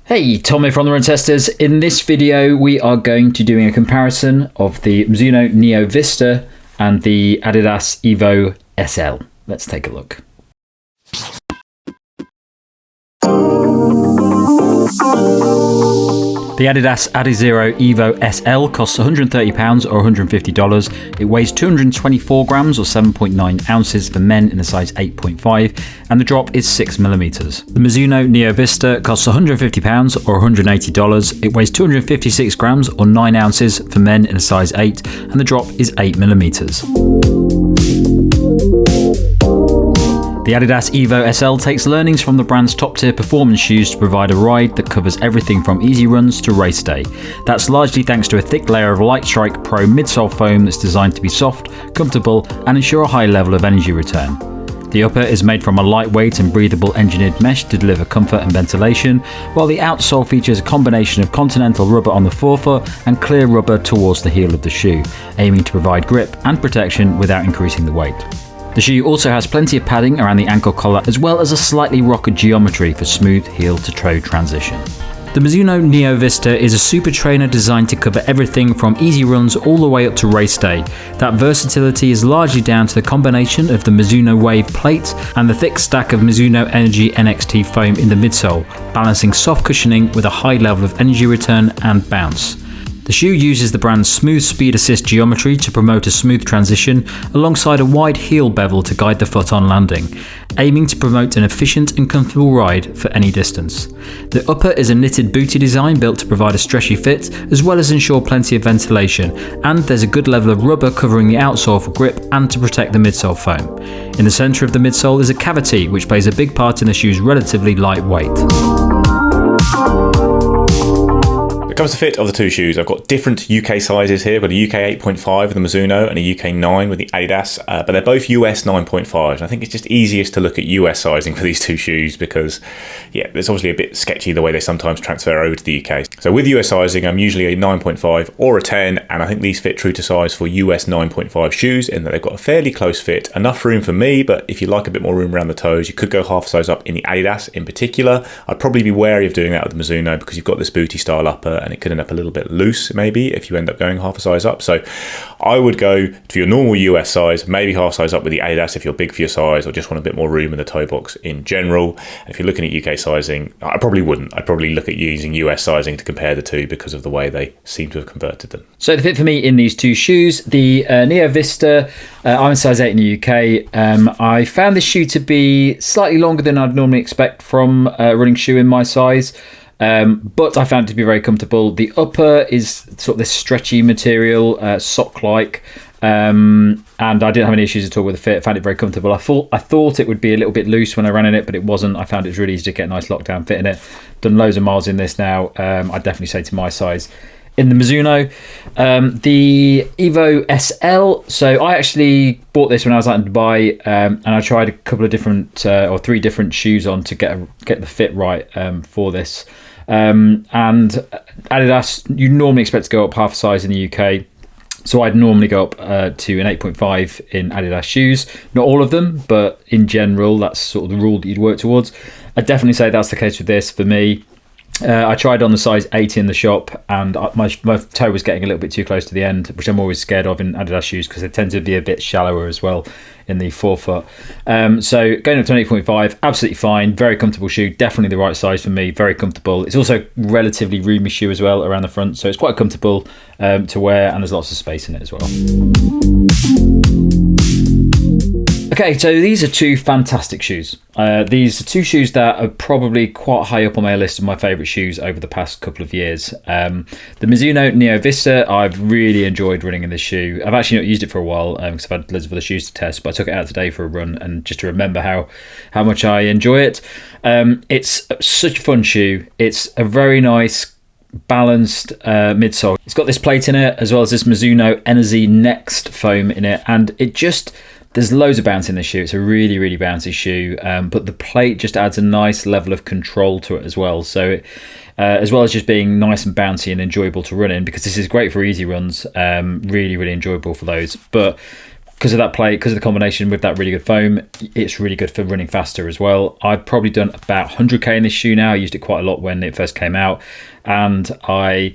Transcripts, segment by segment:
Hey, Tommy from the Run Testers. In this video, we are going to doing a comparison of the Mizuno Neo Vista and the Adidas EVO SL. Let's take a look. The Adidas Adizero EVO SL costs £130 or $150. It weighs 224 grams or 7.9 ounces for men in a size 8.5, and the drop is 6mm. The Mizuno Neo Vista costs £150 or $180. It weighs 256 grams or 9 ounces for men in a size 8, and the drop is 8mm. The Adidas EVO SL takes learnings from the brand's top-tier performance shoes to provide a ride that covers everything from easy runs to race day. That's largely thanks to a thick layer of LIGHTSTRIKE PRO midsole foam that's designed to be soft, comfortable, and ensure a high level of energy return. The upper is made from a lightweight and breathable engineered mesh to deliver comfort and ventilation, while the outsole features a combination of continental rubber on the forefoot and clear rubber towards the heel of the shoe, aiming to provide grip and protection without increasing the weight. The shoe also has plenty of padding around the ankle collar, as well as a slightly rocker geometry for smooth heel-to-toe transition. The Mizuno Neo Vista is a super trainer designed to cover everything from easy runs all the way up to race day. That versatility is largely down to the combination of the Mizuno Wave plate and the thick stack of Mizuno ENERZY NXT foam in the midsole, balancing soft cushioning with a high level of energy return and bounce. The shoe uses the brand's smooth speed assist geometry to promote a smooth transition, alongside a wide heel bevel to guide the foot on landing, aiming to promote an efficient and comfortable ride for any distance. The upper is a knitted booty design built to provide a stretchy fit, as well as ensure plenty of ventilation, and there's a good level of rubber covering the outsole for grip and to protect the midsole foam. In the centre of the midsole is a cavity, which plays a big part in the shoe's relatively light weight. When it comes to fit of the two shoes, I've got different UK sizes here. I've got a UK 8.5 with the Mizuno and a UK 9 with the Adidas, but they're both US 9.5. I think it's just easiest to look at US sizing for these two shoes because, yeah, it's obviously a bit sketchy the way they sometimes transfer over to the UK. So with US sizing, I'm usually a 9.5 or a 10, and I think these fit true to size for US 9.5 shoes in that they've got a fairly close fit, enough room for me, but if you like a bit more room around the toes, you could go half a size up in the Adidas in particular. I'd probably be wary of doing that with the Mizuno because you've got this booty style upper, and it could end up a little bit loose maybe if you end up going half a size up. So I would go for your normal US size, maybe half size up with the Adidas if you're big for your size or just want a bit more room in the toe box in general. If you're looking at UK sizing, I probably wouldn't. I'd probably look at using US sizing to compare the two because of the way they seem to have converted them. So the fit for me in these two shoes, the Neo Vista, I'm a size 8 in the UK. I found this shoe to be slightly longer than I'd normally expect from a running shoe in my size. But I found it to be very comfortable. The upper is sort of this stretchy material, sock-like, and I didn't have any issues at all with the fit. I found it very comfortable. I thought it would be a little bit loose when I ran in it, but it wasn't. I found it was really easy to get a nice lockdown fit in it. Done loads of miles in this now. I'd definitely say to my size. In the Mizuno, the EVO SL. So I actually bought this when I was out in Dubai, and I tried a couple of different or 3 different shoes on to get the fit right for this. And Adidas, you normally expect to go up half a size in the UK. So I'd normally go up to an 8.5 in Adidas shoes. Not all of them, but in general, that's sort of the rule that you'd work towards. I'd definitely say that's the case with this for me. I tried on the size 8 in the shop, and my toe was getting a little bit too close to the end, which I'm always scared of in Adidas shoes because they tend to be a bit shallower as well in the forefoot. So going up to an 8.5, absolutely fine, very comfortable shoe, definitely the right size for me, very comfortable. It's also a relatively roomy shoe as well around the front, so it's quite comfortable to wear, and there's lots of space in it as well. Okay, so these are 2 fantastic shoes. These are 2 shoes that are probably quite high up on my list of my favourite shoes over the past couple of years. The Mizuno Neo Vista, I've really enjoyed running in this shoe. I've actually not used it for a while because I've had loads of other shoes to test, but I took it out today for a run and just to remember how much I enjoy it. It's such a fun shoe. It's a very nice balanced midsole. It's got this plate in it as well as this Mizuno ENERZY NXT foam in it, and there's loads of bounce in this shoe. It's a really, really bouncy shoe, but the plate just adds a nice level of control to it as well. So as well as just being nice and bouncy and enjoyable to run in, because this is great for easy runs, really, really enjoyable for those. But because of that plate, because of the combination with that really good foam, it's really good for running faster as well. I've probably done about 100k in this shoe now. I used it quite a lot when it first came out, and I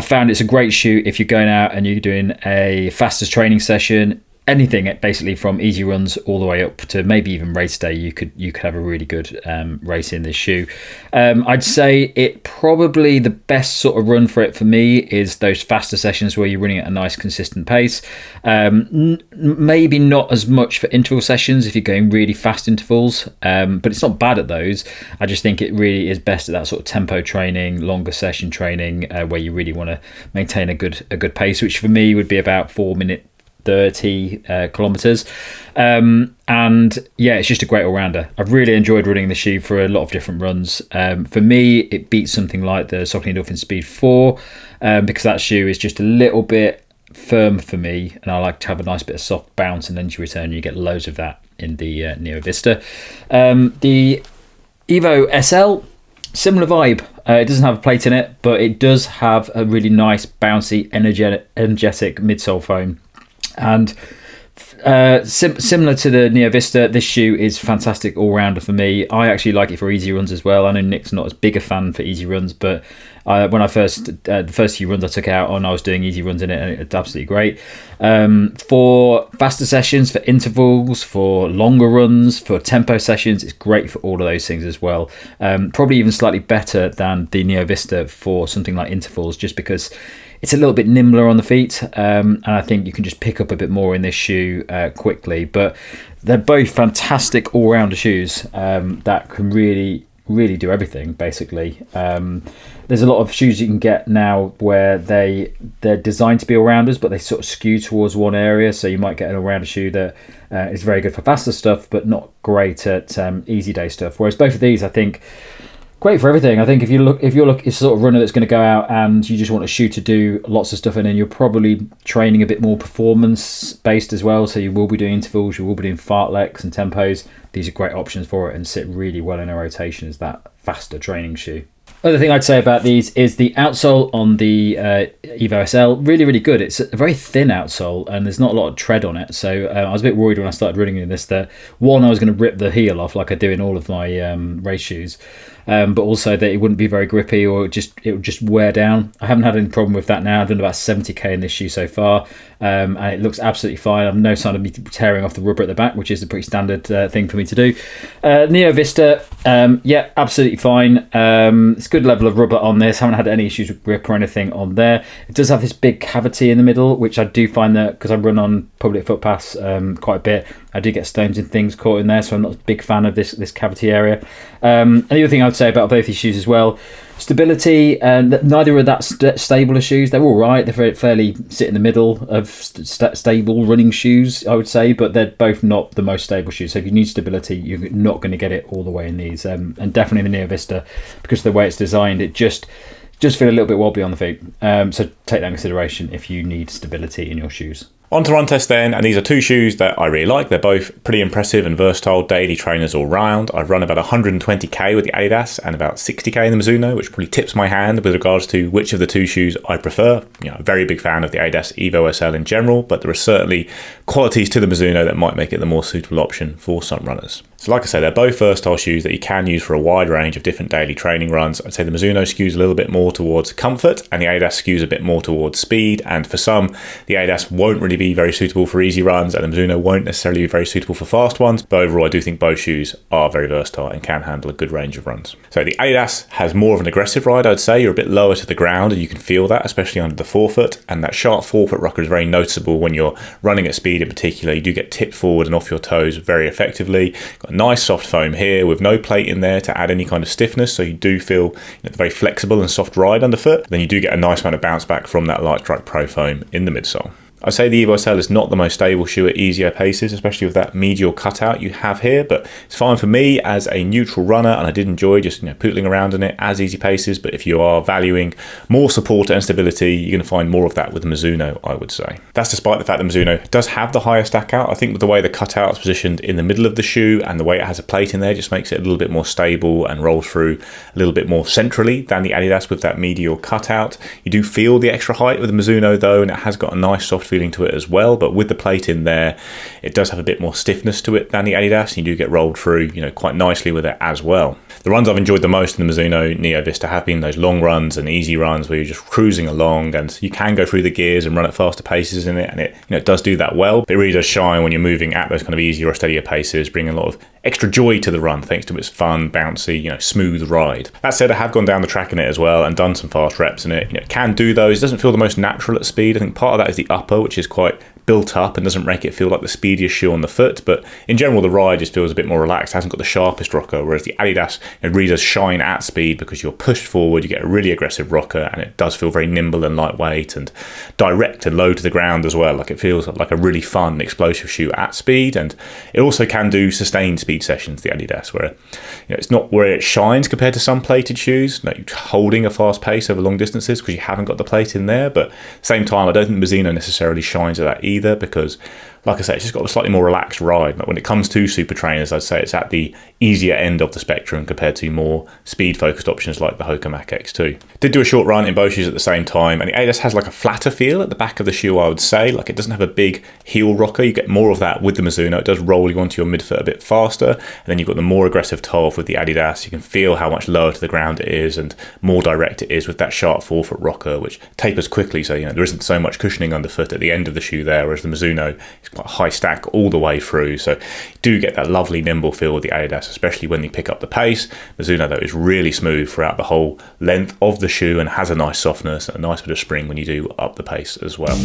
found it's a great shoe if you're going out and you're doing a fastest training session. Anything basically from easy runs all the way up to maybe even race day, you could have a really good race in this shoe. I'd say it probably the best sort of run for it for me is those faster sessions where you're running at a nice consistent pace. Maybe not as much for interval sessions if you're going really fast intervals, but it's not bad at those. I just think it really is best at that sort of tempo training, longer session training, where you really want to maintain a good pace, which for me would be about 4 minute 30 kilometers, and yeah, it's just a great all-rounder. I've really enjoyed running the shoe for a lot of different runs. For me, it beats something like the Saucony Dolphin Speed 4, because that shoe is just a little bit firm for me, and I like to have a nice bit of soft bounce and energy return. You get loads of that in the Neo Vista. The EVO SL, similar vibe. It doesn't have a plate in it, but it does have a really nice bouncy energetic midsole foam. And similar to the Neo Vista, this shoe is fantastic all-rounder for me. I actually like it for easy runs as well. I know Nick's not as big a fan for easy runs, but when I the first few runs I took out on, I was doing easy runs in it, and it's absolutely great. For faster sessions, for intervals, for longer runs, for tempo sessions, it's great for all of those things as well. Probably even slightly better than the Neo Vista for something like intervals, just because it's a little bit nimbler on the feet, and I think you can just pick up a bit more in this shoe quickly. But they're both fantastic all-rounder shoes that can really do everything, basically. There's a lot of shoes you can get now where they're designed to be all-rounders, but they sort of skew towards one area. So you might get an all-rounder shoe that is very good for faster stuff, but not great at easy day stuff. Whereas both of these, I think, great for everything. I think if you're a sort of runner that's going to go out and you just want a shoe to do lots of stuff in, and you're probably training a bit more performance based as well, so you will be doing intervals, you will be doing fartleks and tempos, these are great options for it and sit really well in a rotation as that faster training shoe. Other thing I'd say about these is the outsole on the EVO SL, really good. It's a very thin outsole and there's not a lot of tread on it. So I was a bit worried when I started running in this that, one, I was going to rip the heel off like I do in all of my race shoes, but also that it wouldn't be very grippy, or it would just wear down. I haven't had any problem with that now. I've done about 70k in this shoe so far, and it looks absolutely fine. I've no sign of me tearing off the rubber at the back, which is a pretty standard thing for me to do. Neo Vista, yeah, absolutely fine. It's a good level of rubber on this. Haven't had any issues with grip or anything on there. It does have this big cavity in the middle, which I do find that, because I run on public footpaths quite a bit, I do get stones and things caught in there, so I'm not a big fan of this cavity area. And the other thing I would say about both these shoes as well, stability, and neither are that stable as shoes. They're all right. They're fairly sit in the middle of stable running shoes, I would say, but they're both not the most stable shoes. So if you need stability, you're not going to get it all the way in these. And definitely the Neo Vista, because of the way it's designed, it just feel a little bit wobbly on the feet. So take that in consideration if you need stability in your shoes. On to run test then, and these are two shoes that I really like. They're both pretty impressive and versatile daily trainers all round. I've run about 120k with the Adidas and about 60k in the Mizuno, which probably tips my hand with regards to which of the two shoes I prefer. You know, a very big fan of the Adidas EVO SL in general, but there are certainly qualities to the Mizuno that might make it the more suitable option for some runners. So like I say, they're both versatile shoes that you can use for a wide range of different daily training runs. I'd say the Mizuno skews a little bit more towards comfort and the Adidas skews a bit more towards speed. And for some, the Adidas won't really be very suitable for easy runs and the Mizuno won't necessarily be very suitable for fast ones. But overall, I do think both shoes are very versatile and can handle a good range of runs. So the Adidas has more of an aggressive ride, I'd say. You're a bit lower to the ground and you can feel that, especially under the forefoot. And that sharp forefoot rocker is very noticeable when you're running at speed in particular. You do get tipped forward and off your toes very effectively. Got a nice soft foam here with no plate in there to add any kind of stiffness, so you do feel very flexible and soft ride underfoot. Then you do get a nice amount of bounce back from that LIGHTSTRIKE PRO foam in the midsole. I'd say the EVO SL is not the most stable shoe at easier paces, especially with that medial cutout you have here, but it's fine for me as a neutral runner, and I did enjoy just pootling around in it as easy paces. But if you are valuing more support and stability, you're going to find more of that with the Mizuno, I would say. That's despite the fact that Mizuno does have the higher stack out. I think with the way the cutout is positioned in the middle of the shoe and the way it has a plate in there just makes it a little bit more stable and rolls through a little bit more centrally than the Adidas with that medial cutout. You do feel the extra height with the Mizuno though, and it has got a nice soft feeling to it as well, but with the plate in there, it does have a bit more stiffness to it than the Adidas. You do get rolled through, quite nicely with it as well. The runs I've enjoyed the most in the Mizuno Neo Vista have been those long runs and easy runs where you're just cruising along, and you can go through the gears and run at faster paces in it, and it does do that well. But it really does shine when you're moving at those kind of easier or steadier paces, bringing a lot of extra joy to the run thanks to its fun, bouncy, smooth ride. That said, I have gone down the track in it as well and done some fast reps in it. It can do those. It doesn't feel the most natural at speed. I think part of that is the upper, which is quite built up and doesn't make it feel like the speediest shoe on the foot, but in general the ride just feels a bit more relaxed. It hasn't got the sharpest rocker, whereas the Adidas, it really does shine at speed because you're pushed forward, you get a really aggressive rocker, and it does feel very nimble and lightweight and direct and low to the ground as well. Like, it feels like a really fun, explosive shoe at speed. And it also can do sustained speed sessions, the Adidas, where it's not where it shines compared to some plated shoes, holding a fast pace over long distances because you haven't got the plate in there. But at the same time, I don't think Mizuno necessarily shines at that either, because like I say, it's just got a slightly more relaxed ride. Like, when it comes to super trainers, I'd say it's at the easier end of the spectrum compared to more speed focused options like the Hoka Mach X2. Did do a short run in both shoes at the same time, and the Adidas has like a flatter feel at the back of the shoe, I would say. Like, it doesn't have a big heel rocker. You get more of that with the Mizuno. It does roll you onto your midfoot a bit faster, and then you've got the more aggressive toe off with the Adidas. You can feel how much lower to the ground it is and more direct it is with that sharp forefoot rocker, which tapers quickly, so there isn't so much cushioning underfoot at the end of the shoe there, whereas the Mizuno is quite high stack all the way through. So you do get that lovely nimble feel with the Adidas, especially when you pick up the pace. Mizuno, though, is really smooth throughout the whole length of the shoe and has a nice softness and a nice bit of spring when you do up the pace as well.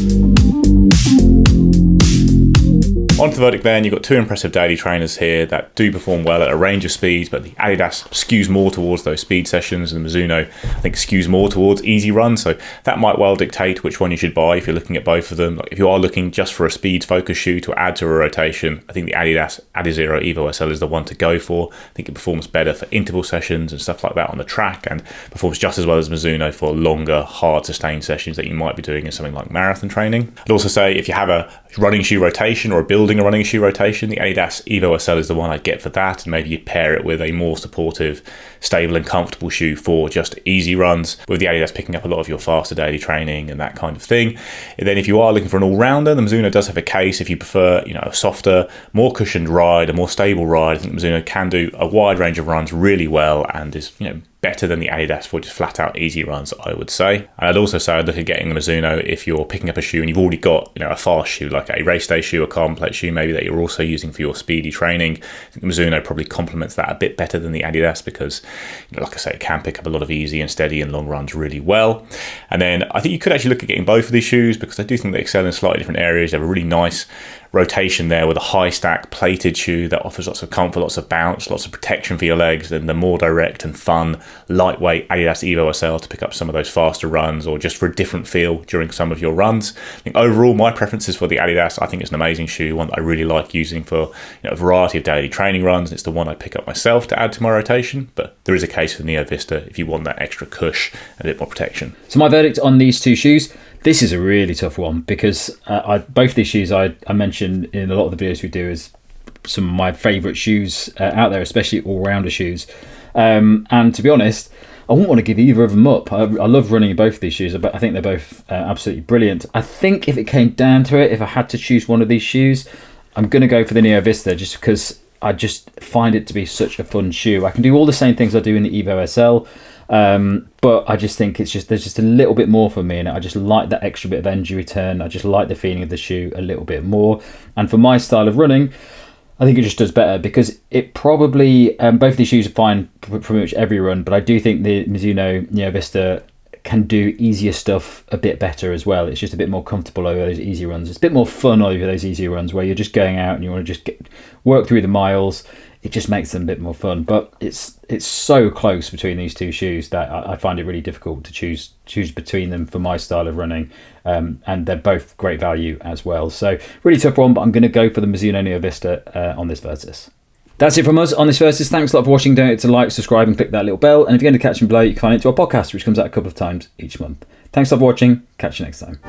On to the verdict then, you've got two impressive daily trainers here that do perform well at a range of speeds, but the Adidas skews more towards those speed sessions, and the Mizuno, I think, skews more towards easy runs, so that might well dictate which one you should buy if you're looking at both of them. Like, if you are looking just for a speed focused shoe to add to a rotation, I think the Adidas Adizero EVO SL is the one to go for. I think it performs better for interval sessions and stuff like that on the track, and performs just as well as Mizuno for longer, hard sustained sessions that you might be doing in something like marathon training. I'd also say if you have a running shoe rotation or building a running shoe rotation, the Adidas EVO SL is the one I'd get for that, and maybe you'd pair it with a more supportive, stable and comfortable shoe for just easy runs, with the Adidas picking up a lot of your faster daily training and that kind of thing. And then if you are looking for an all-rounder, the Mizuno does have a case. If you prefer a softer, more cushioned ride, a more stable ride, I think Mizuno can do a wide range of runs really well and is better than the Adidas for just flat out easy runs, I would say. And I'd also say I'd look at getting the Mizuno if you're picking up a shoe and you've already got a fast shoe, like a race day shoe, a carbon plate shoe maybe, that you're also using for your speedy training. I think the Mizuno probably complements that a bit better than the Adidas because, like I say, it can pick up a lot of easy and steady and long runs really well. And then I think you could actually look at getting both of these shoes because I do think they excel in slightly different areas. They have a really nice rotation there with a high stack plated shoe that offers lots of comfort, lots of bounce, lots of protection for your legs, and the more direct and fun lightweight Adidas EVO SL to pick up some of those faster runs or just for a different feel during some of your runs. I think overall my preference is for the Adidas. I think it's an amazing shoe, one that I really like using for a variety of daily training runs. It's the one I pick up myself to add to my rotation, but there is a case for the Neo Vista if you want that extra cush and a bit more protection. So my verdict on these two shoes, this is a really tough one because both these shoes I mentioned in a lot of the videos we do as some of my favourite shoes out there, especially all-rounder shoes. And to be honest, I wouldn't want to give either of them up. I love running in both of these shoes, but I think they're both absolutely brilliant. I think if it came down to it, if I had to choose one of these shoes, I'm going to go for the Neo Vista just because I just find it to be such a fun shoe. I can do all the same things I do in the EVO SL, but I just think there's just a little bit more for me in it. I just like that extra bit of energy return. I just like the feeling of the shoe a little bit more. And for my style of running, I think it just does better because it probably, both of these shoes are fine for pretty much every run, but I do think the Mizuno Neo Vista can do easier stuff a bit better as well. It's just a bit more comfortable over those easy runs. It's a bit more fun over those easy runs where you're just going out and you want to just work through the miles. It just makes them a bit more fun. But it's so close between these two shoes that I find it really difficult to choose between them for my style of running. And they're both great value as well. So really tough one, but I'm going to go for the Mizuno Neo Vista on this Versus. That's it from us on this Versus. Thanks a lot for watching. Don't forget to like, subscribe and click that little bell. And if you're going to catch me below, you can find it to our podcast, which comes out a couple of times each month. Thanks a lot for watching. Catch you next time.